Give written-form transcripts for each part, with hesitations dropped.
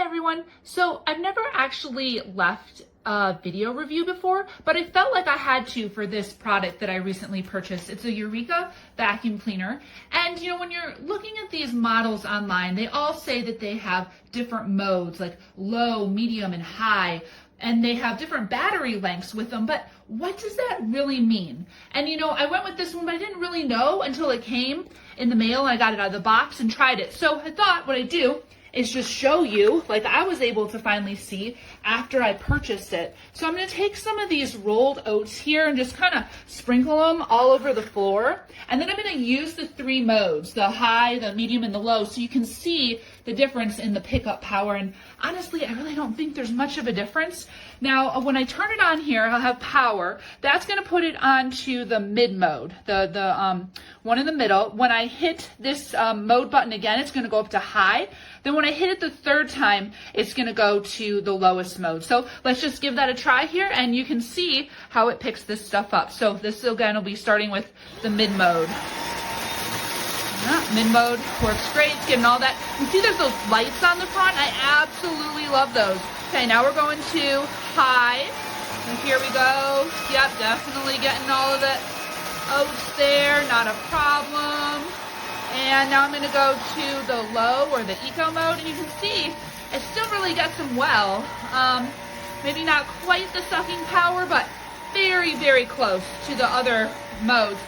everyone. So I've never actually left a video review before, but I felt like I had to for this product that I recently purchased. It's a Eureka vacuum cleaner. And you know, when you're looking at these models online, they all say that they have different modes like low, medium, and high. And they have different battery lengths with them, but what does that really mean? And you know, I went with this one, but I didn't really know until it came in the mail and I got it out of the box and tried it. So I thought what I'd do is just show you, like I was able to finally see after I purchased it. So I'm gonna take some of these rolled oats here and just kind of sprinkle them all over the floor. And then I'm gonna use the three modes, the high, the medium, and the low, so you can see the difference in the pickup power. And honestly, I really don't think there's much of a difference. Now, when I turn it on here, I'll have power. That's gonna put it onto the mid mode, the one in the middle. When I hit this mode button again, it's gonna go up to high. Then when I hit it the third time, it's gonna go to the lowest mode. So let's just give that a try here and you can see how it picks this stuff up. So this again will be starting with the mid mode. Mid mode works great, it's getting all that. You see there's those lights on the front? I absolutely love those. Okay, now we're going to high. And here we go. Yep, definitely getting all of the oats there, not a problem. And now I'm going to go to the low or the eco mode, and you can see it still really gets them well. Maybe not quite the sucking power, but very, very close to the other modes.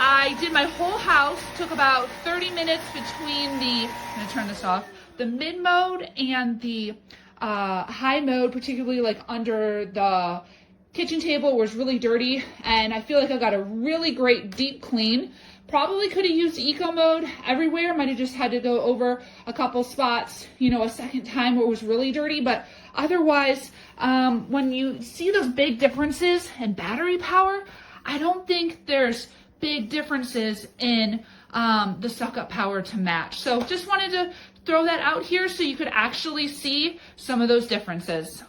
I did my whole house, took about 30 minutes between the, I'm going to turn this off, the mid mode and the high mode, particularly like under the kitchen table was really dirty, and I feel like I got a really great deep clean. Probably could have used eco mode everywhere. Might have just had to go over a couple spots, you know, a second time where it was really dirty. But otherwise, when you see those big differences in battery power, I don't think there's big differences in the suck up power to match. So just wanted to throw that out here so you could actually see some of those differences.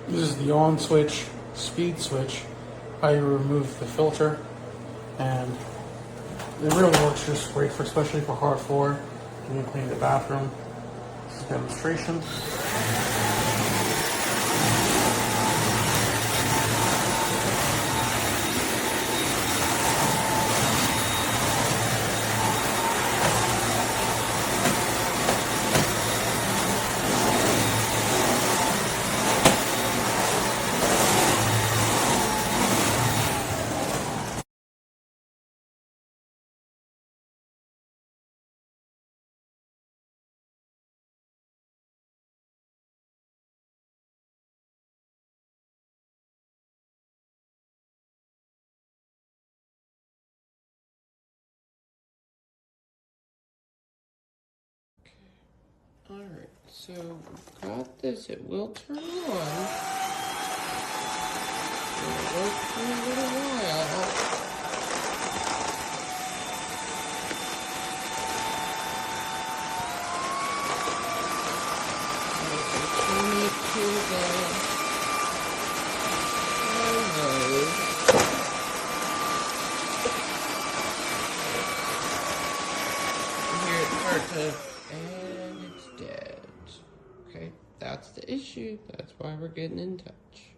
This is the on switch, speed switch, how you remove the filter, and it really works just great for, especially for hard floor. When you clean the bathroom. This is a demonstration. Alright, so got this, it will turn on. It'll work for a little while. Turn it to the high mode. Here it starts to, and it's dead. Okay, that's the issue. That's why we're getting in touch.